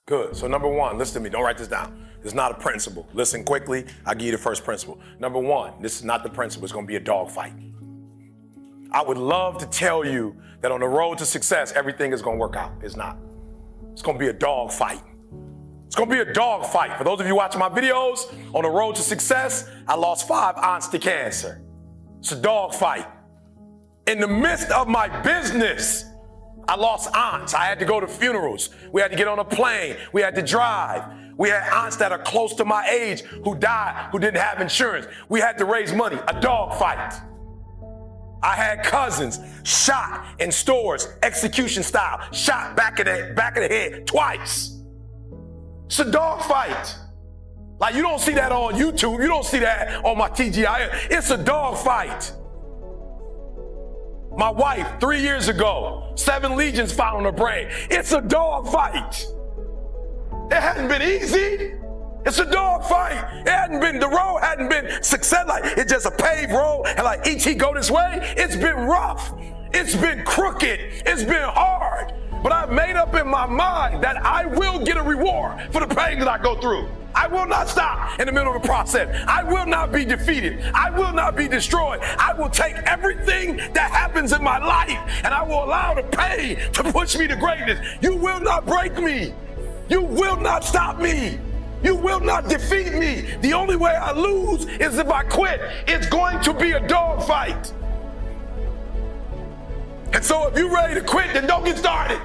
Good. So number one, listen to me. Don't write this down. It's not a principle. Listen quickly. I'll give you the first principle. Number one, this is not the principle. It's going to be a dogfight. I would love to tell you that on the road to success, everything is going to work out. It's not. It's going to be a dogfight. It's going to be a dogfight. For those of you watching my videos, on the road to success, I lost 5 aunts to cancer. It's a dogfight. In the midst of my business, I lost aunts. I had to go to funerals. We had to get on a plane. We had to drive. We had aunts that are close to my age who died, who didn't have insurance. We had to raise money, a dogfight. I had cousins shot in stores, execution style, shot back of the head twice. It's a dogfight. Like, you don't see that on YouTube. You don't see that on my TGI. It's a dogfight. My wife, 3 years ago, 7 legions found on her brain. It's a dogfight. It hasn't been easy. It's a dogfight. The road hadn't been success. Like, it's just a paved road, and like E.T. go this way. It's been rough. It's been crooked. It's been hard. But I've made up in my mind that I will get a reward for the pain that I go through. I will not stop in the middle of the process. I will not be defeated. I will not be destroyed. I will take everything that happens in my life and I will allow the pain to push me to greatness. You will not break me. You will not stop me. You will not defeat me. The only way I lose is if I quit. It's going to be a dogfight. And so if you're ready to quit, then don't get started.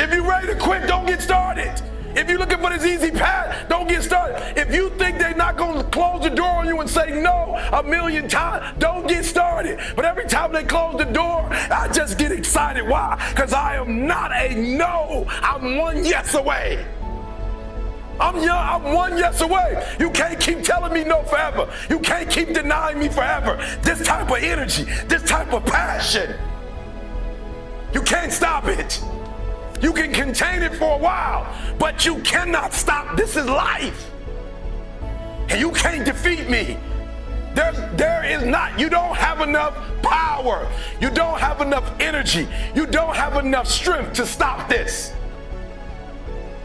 If you're ready to quit, don't get started. If you're looking for this easy path, don't get started. If you think they're not going to close the door on you and say no 1,000,000 times, don't get started. But every time they close the door, I just get excited. Why? Because I am not a no. I'm one yes away. I'm young, I'm one yes away. You can't keep telling me no forever. You can't keep denying me forever. This type of energy, this type of passion, you can't stop it. You can contain it for a while, but you cannot stop. This is life. And you can't defeat me. There is not. You don't have enough power. You don't have enough energy. You don't have enough strength to stop this.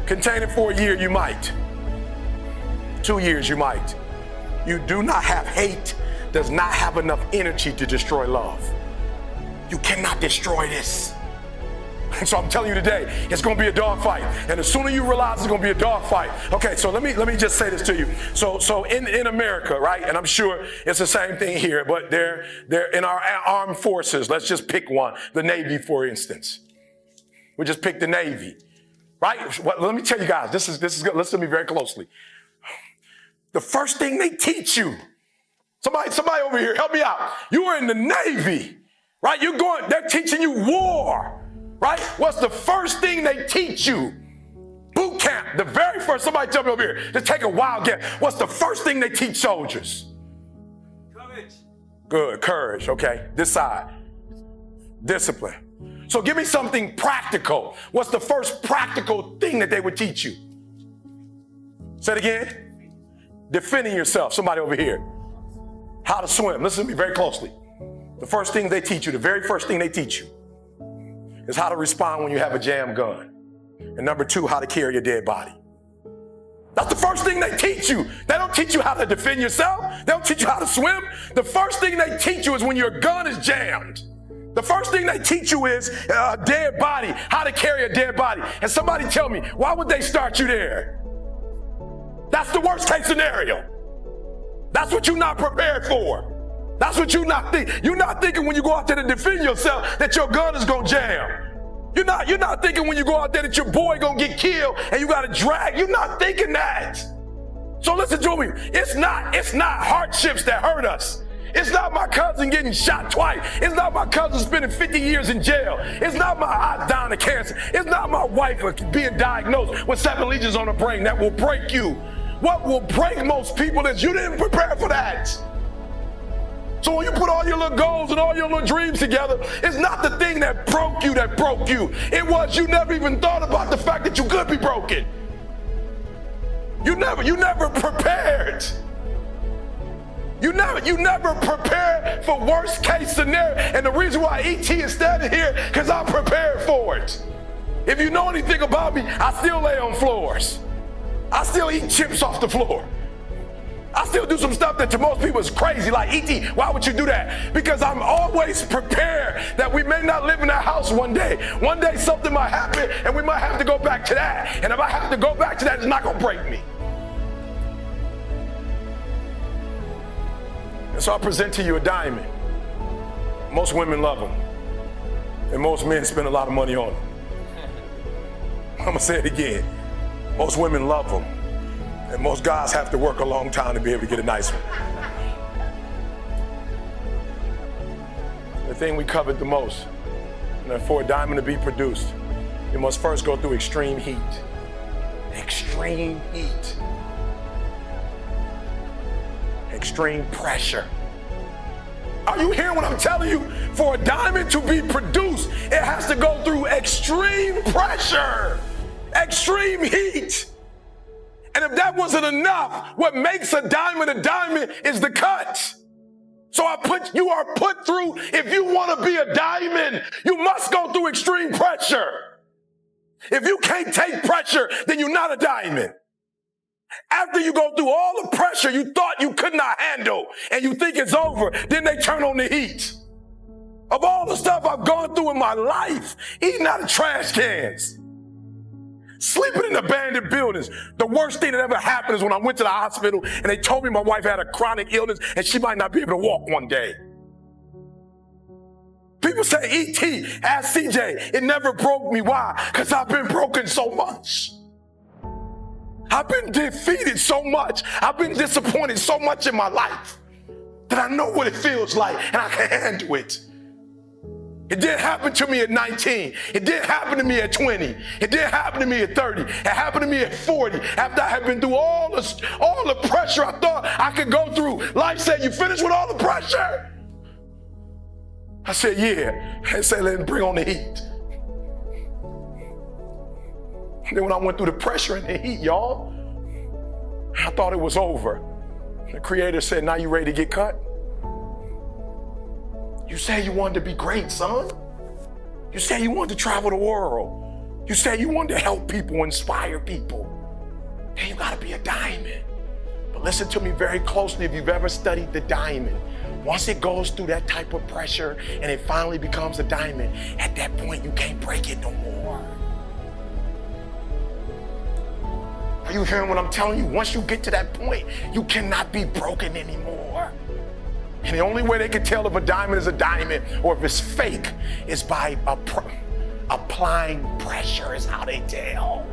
Contain it for a year, you might. 2 years, you might. You do not have hate, does not have enough energy to destroy love. You cannot destroy this. And so I'm telling you today, it's going to be a dogfight. And the sooner you realize it's going to be a dogfight. Okay, so let me just say this to you. So in America, right, and I'm sure it's the same thing here, but they're in our armed forces. Let's just pick one, the Navy, for instance. We just pick the Navy, right? Well, let me tell you guys, this is good. Listen to me very closely. The first thing they teach you, somebody over here, help me out. You are in the Navy, right? They're teaching you war. Right? What's the first thing they teach you? Boot camp, the very first, somebody tell me over here, just take a wild guess. What's the first thing they teach soldiers? Courage. Good, courage, okay. This side. Discipline. So give me something practical. What's the first practical thing that they would teach you? Say it again. Defending yourself, somebody over here. How to swim, listen to me very closely. The first thing they teach you, the very first thing they teach you, is how to respond when you have a jam gun. And number 2, how to carry a dead body. That's the first thing they teach you. They don't teach you how to defend yourself. They don't teach you how to swim. The first thing they teach you is when your gun is jammed. The first thing they teach you is a dead body, how to carry a dead body. And somebody tell me, why would they start you there? That's the worst case scenario. That's what you're not prepared for. That's what you're not thinking. You're not thinking when you go out there to defend yourself that your gun is gonna jam. You're not thinking when you go out there that your boy gonna get killed and you gotta drag. You're not thinking that. So listen to me. It's not hardships that hurt us. It's not my cousin getting shot twice. It's not my cousin spending 50 years in jail. It's not my aunt dying of cancer. It's not my wife being diagnosed with 7 legions on her brain that will break you. What will break most people is you didn't prepare for that. So when you put all your little goals and all your little dreams together, it's not the thing that broke you. It was you never even thought about the fact that you could be broken. You never prepared. You never prepared for worst case scenario. And the reason why E.T. is standing here, because I prepared for it. If you know anything about me, I still lay on floors. I still eat chips off the floor. I still do some stuff that to most people is crazy, like E.T., why would you do that? Because I'm always prepared that we may not live in that house one day. One day something might happen and we might have to go back to that. And if I have to go back to that, it's not gonna break me. And so I present to you a diamond. Most women love them. And most men spend a lot of money on them. I'm gonna say it again. Most women love them. And most guys have to work a long time to be able to get a nice one. The thing we covet the most, and for a diamond to be produced, it must first go through extreme heat. Extreme heat. Extreme pressure. Are you hearing what I'm telling you? For a diamond to be produced, it has to go through extreme pressure, extreme heat. And if that wasn't enough, what makes a diamond is the cut. So you are put through, if you want to be a diamond, you must go through extreme pressure. If you can't take pressure, then you're not a diamond. After you go through all the pressure you thought you could not handle and you think it's over, then they turn on the heat. Of all the stuff I've gone through in my life, eating out of trash cans, sleeping in abandoned buildings. The worst thing that ever happened is when I went to the hospital and they told me my wife had a chronic illness and she might not be able to walk one day. People say, E.T., ask CJ, it never broke me. Why? Because I've been broken so much. I've been defeated so much. I've been disappointed so much in my life that I know what it feels like and I can handle it. It didn't happen to me at 19. It didn't happen to me at 20. It didn't happen to me at 30. It happened to me at 40 after I had been through all the pressure I thought I could go through. Life said, you finished with all the pressure? I said, yeah. They said, let's bring on the heat. And then when I went through the pressure and the heat, y'all, I thought it was over. The Creator said, now you ready to get cut? You say you wanted to be great, son. You say you wanted to travel the world. You say you wanted to help people, inspire people. Then you gotta be a diamond. But listen to me very closely if you've ever studied the diamond. Once it goes through that type of pressure and it finally becomes a diamond, at that point you can't break it no more. Are you hearing what I'm telling you? Once you get to that point, you cannot be broken anymore. And the only way they can tell if a diamond is a diamond or if it's fake is by applying pressure is how they tell.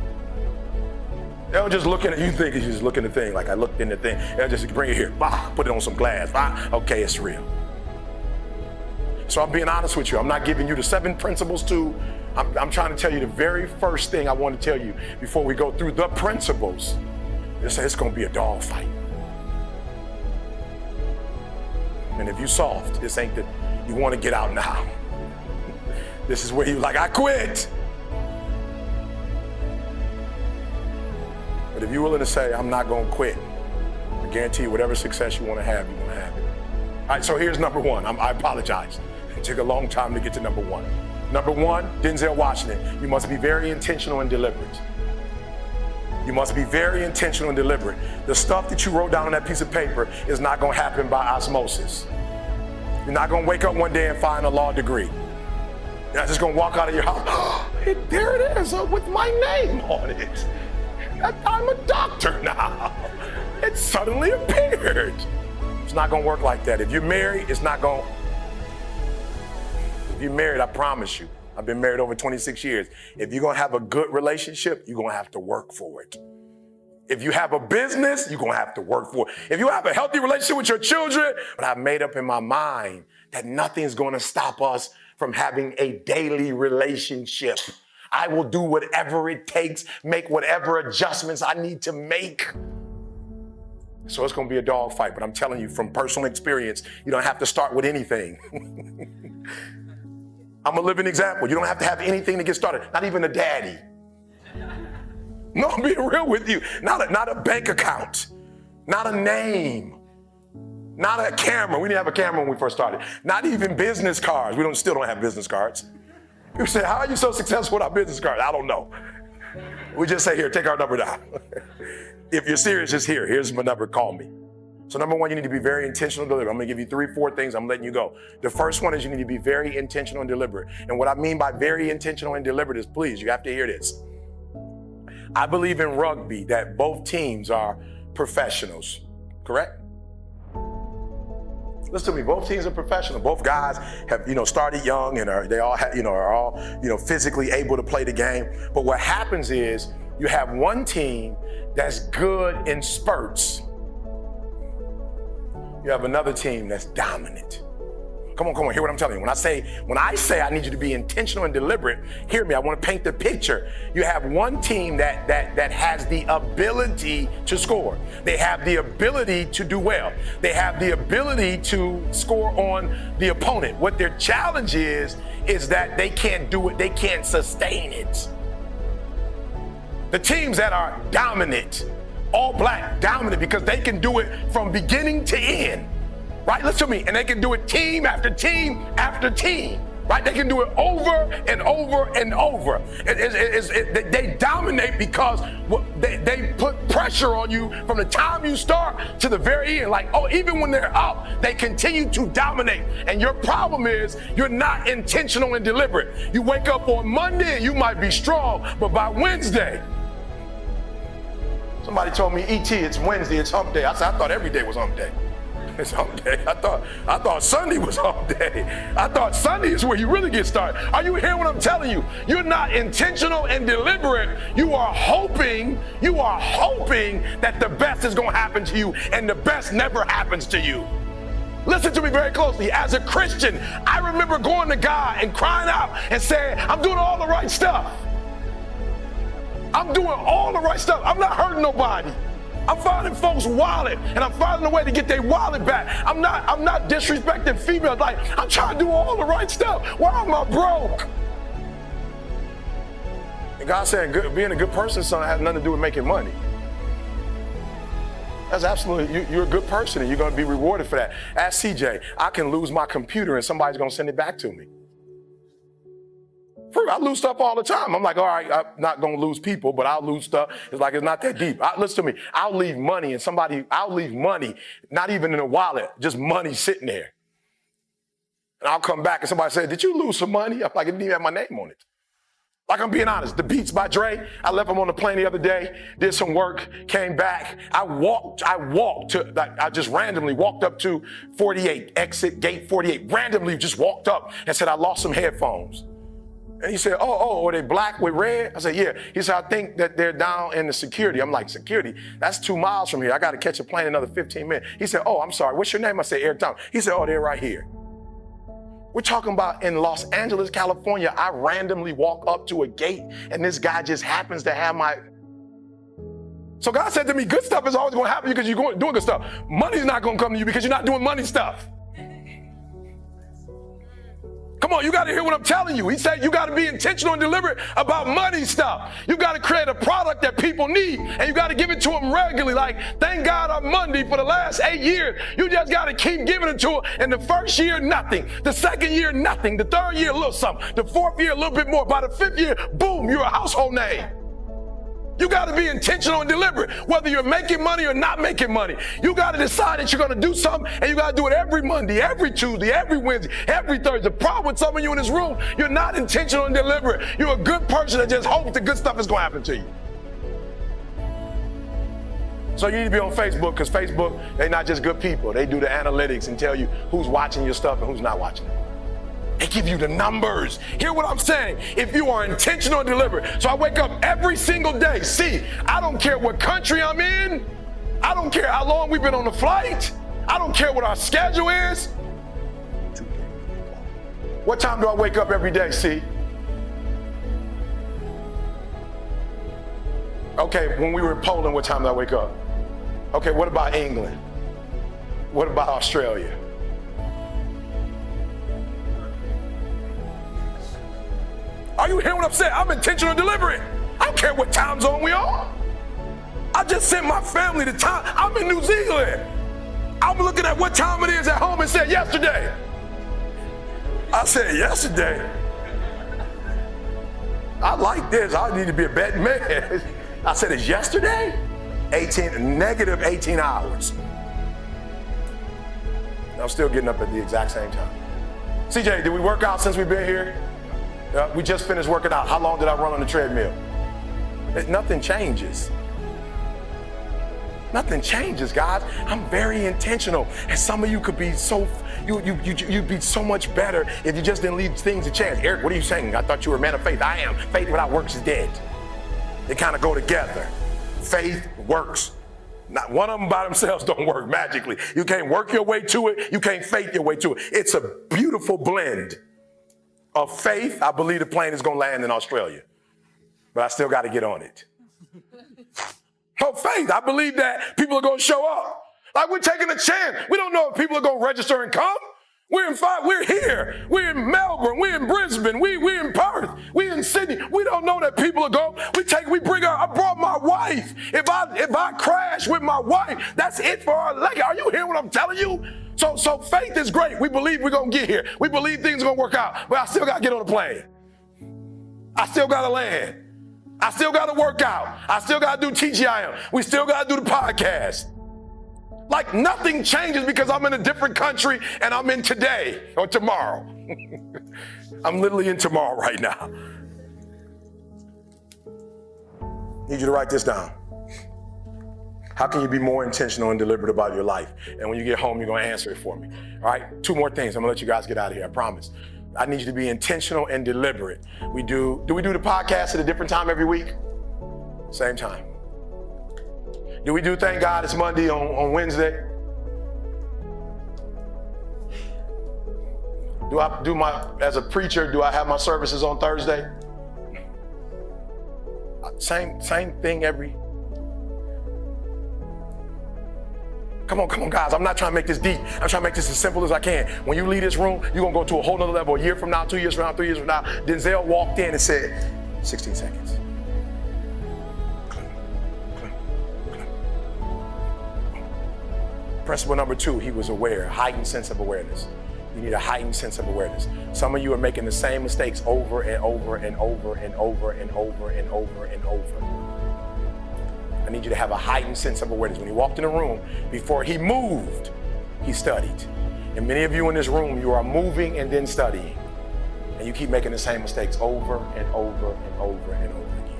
They'll just look at it, you think you just look at the thing, like I looked in the thing, they'll just bring it here, put it on some glass, okay, it's real. So I'm being honest with you, I'm not giving you the 7 principles I'm trying to tell you the very first thing I want to tell you before we go through the principles. It's gonna be a dog fight. And if you soft, this ain't that you want to get out now. This is where you like, I quit. But if you're willing to say, I'm not going to quit, I guarantee you whatever success you want to have, you're going to have it. All right, so here's number 1. I apologize. It took a long time to get to number 1. Number 1, Denzel Washington. You must be very intentional and deliberate. You must be very intentional and deliberate. The stuff that you wrote down on that piece of paper is not going to happen by osmosis. You're not going to wake up one day and find a law degree. You're not just going to walk out of your house, there it is with my name on it. I'm a doctor now. It suddenly appeared. It's not going to work like that. If you're married, it's not going to. If you're married, I promise you, I've been married over 26 years. If you're going to have a good relationship, you're going to have to work for it. If you have a business, you're going to have to work for it. If you have a healthy relationship with your children, but I've made up in my mind that nothing's going to stop us from having a daily relationship. I will do whatever it takes, make whatever adjustments I need to make. So it's going to be a dog fight, but I'm telling you from personal experience, you don't have to start with anything. I'm a living example. You don't have to have anything to get started, not even a daddy. No, I'm being real with you. Not a bank account, not a name, not a camera. We didn't have a camera when we first started. Not even business cards. We still don't have business cards. You say, how are you so successful with our business cards? I don't know. We just say, here, take our number down. If you're serious, just here. Here's my number, call me. So number one, you need to be very intentional and deliberate. I'm gonna give you 3-4 things, I'm letting you go. The first one is you need to be very intentional and deliberate. And what I mean by very intentional and deliberate is, please, you have to hear this. I believe in rugby that both teams are professionals, correct? Listen to me, both teams are professional. Both guys have, started young and are all physically able to play the game. But what happens is you have one team that's good in spurts. You have another team that's dominant. Come on, hear what I'm telling you. When I say I need you to be intentional and deliberate, hear me, I want to paint the picture. You have one team that has the ability to score. They have the ability to do well. They have the ability to score on the opponent. What their challenge is that they can't do it, they can't sustain it. The teams that are dominant, all black, dominant, because they can do it from beginning to end, right? Listen to me, and they can do it team after team after team, right? They can do it over and over and over. They dominate because they put pressure on you from the time you start to the very end. Even when they're up, they continue to dominate. And your problem is you're not intentional and deliberate. You wake up on Monday and you might be strong, but by Wednesday, somebody told me, E.T., it's Wednesday, it's hump day. I said, I thought every day was hump day. It's hump day. I thought Sunday was hump day. I thought Sunday is where you really get started. Are you hearing what I'm telling you? You're not intentional and deliberate. You are hoping that the best is going to happen to you, and the best never happens to you. Listen to me very closely. As a Christian, I remember going to God and crying out and saying, I'm doing all the right stuff. I'm doing all the right stuff. I'm not hurting nobody. I'm finding folks' wallet, and I'm finding a way to get their wallet back. I'm not disrespecting females. I'm trying to do all the right stuff. Why am I broke? And God said, being a good person, son, has nothing to do with making money. That's absolutely, you're a good person, and you're going to be rewarded for that. Ask CJ, I can lose my computer, and somebody's going to send it back to me. I lose stuff all the time. I'm like, all right, I'm not going to lose people, but I'll lose stuff. It's not that deep. Listen to me. I'll leave money, not even in a wallet, just money sitting there. And I'll come back and somebody say, did you lose some money? I'm like, it didn't even have my name on it. I'm being honest. The Beats by Dre, I left them on the plane the other day, did some work, came back. I just randomly walked up to 48, exit gate 48, randomly just walked up and said, I lost some headphones. And he said, oh, are they black with red? I said, yeah. He said, I think that they're down in the security. I'm like, security? That's 2 miles from here. I got to catch a plane another 15 minutes. He said, oh, I'm sorry. What's your name? I said, Eric Thomas. He said, oh, they're right here. We're talking about in Los Angeles, California. I randomly walk up to a gate and this guy just happens to have my... So God said to me, good stuff is always going to happen to you because you're doing good stuff. Money's not going to come to you because you're not doing money stuff. Come on, you got to hear what I'm telling you. He said you got to be intentional and deliberate about money stuff. You got to create a product that people need, and you got to give it to them regularly. Thank God on Monday for the last 8 years. You just got to keep giving it to them. And the first year, nothing. The second year, nothing. The third year, a little something. The fourth year, a little bit more. By the fifth year, boom, you're a household name. You got to be intentional and deliberate, whether you're making money or not making money. You got to decide that you're going to do something, and you got to do it every Monday, every Tuesday, every Wednesday, every Thursday. The problem with some of you in this room, you're not intentional and deliberate. You're a good person that just hopes the good stuff is going to happen to you. So you need to be on Facebook, because Facebook, they're not just good people. They do the analytics and tell you who's watching your stuff and who's not watching it. They give you the numbers. Hear what I'm saying. If you are intentional and deliberate. So I wake up every single day. See, I don't care what country I'm in. I don't care how long we've been on the flight. I don't care what our schedule is. What time do I wake up every day, see? Okay, when we were in Poland, what time did I wake up? Okay, what about England? What about Australia? Are you hearing what I'm saying? I'm intentional and deliberate. I don't care what time zone we are. I just sent my family the time. I'm in New Zealand. I'm looking at what time it is at home and said yesterday. I said yesterday. I like this. I need to be a betting man. I said, it's yesterday? Negative 18 hours. I'm still getting up at the exact same time. CJ, did we work out since we've been here? We just finished working out. How long did I run on the treadmill? Nothing changes. Nothing changes, guys. I'm very intentional. And some of you could be you'd be so much better if you just didn't leave things a chance. Eric, what are you saying? I thought you were a man of faith. I am. Faith without works is dead. They kind of go together. Faith works. Not one of them by themselves don't work magically. You can't work your way to it. You can't faith your way to it. It's a beautiful blend of faith. I believe the plane is going to land in Australia, but I still got to get on it. Oh, faith. I believe that people are going to show up. Like, we're taking a chance. We don't know if people are going to register and come. We're here. We're in Melbourne. We're in Brisbane. We're in Perth. We're in Sydney. We don't know that people are going. I brought my wife. If I crash with my wife, that's it for our leg. Are you hearing what I'm telling you? So faith is great. We believe we're going to get here. We believe things are going to work out. But I still got to get on the plane. I still got to land. I still got to work out. I still got to do TGIM. We still got to do the podcast. Like, nothing changes because I'm in a different country and I'm in today or tomorrow. I'm literally in tomorrow right now. Need you to write this down. How can you be more intentional and deliberate about your life? And when you get home, you're going to answer it for me. All right, 2 more things. I'm going to let you guys get out of here, I promise. I need you to be intentional and deliberate. Do we do the podcast at a different time every week? Same time. Do we do Thank God It's Monday on Wednesday? As a preacher, do I have my services on Thursday? Same thing every. Come on, guys. I'm not trying to make this deep. I'm trying to make this as simple as I can. When you leave this room, you're going to go to a whole nother level. A year from now, 2 years from now, 3 years from now, Denzel walked in and said, 16 seconds. Principle number 2, he was aware, heightened sense of awareness. You need a heightened sense of awareness. Some of you are making the same mistakes over and over and over and over and over and over and over. I need you to have a heightened sense of awareness. When he walked in the room, before he moved, he studied. And many of you in this room, you are moving and then studying. And you keep making the same mistakes over and over and over and over again.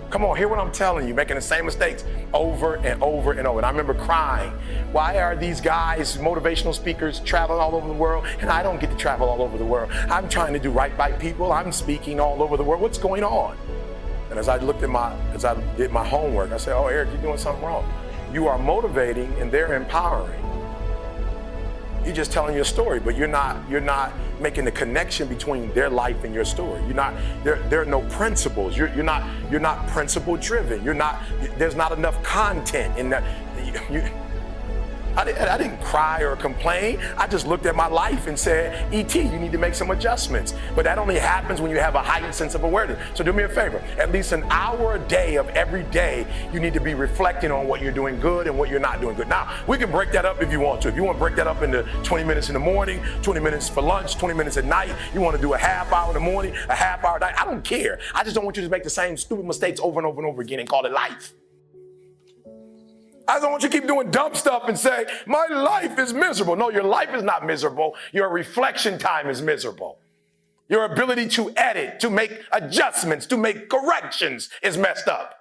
Come on, hear what I'm telling you, making the same mistakes over and over and over. And I remember crying, why are these guys, motivational speakers, traveling all over the world, and I don't get to travel all over the world? I'm trying to do right by people. I'm speaking all over the world. What's going on? And as I did my homework, I said, oh, Eric, you're doing something wrong. You are motivating and they're empowering. You're just telling your story, but you're not making the connection between their life and your story. There are no principles. You're not principle driven. There's not enough content in that. I didn't cry or complain. I just looked at my life and said, E.T., you need to make some adjustments. But that only happens when you have a heightened sense of awareness. So do me a favor, at least an hour a day of every day, you need to be reflecting on what you're doing good and what you're not doing good. Now, we can break that up if you want to. If you want to break that up into 20 minutes in the morning, 20 minutes for lunch, 20 minutes at night, you want to do a half hour in the morning, a half hour at night, I don't care. I just don't want you to make the same stupid mistakes over and over and over again and call it life. I don't want you to keep doing dumb stuff and say, my life is miserable. No, your life is not miserable. Your reflection time is miserable. Your ability to edit, to make adjustments, to make corrections is messed up.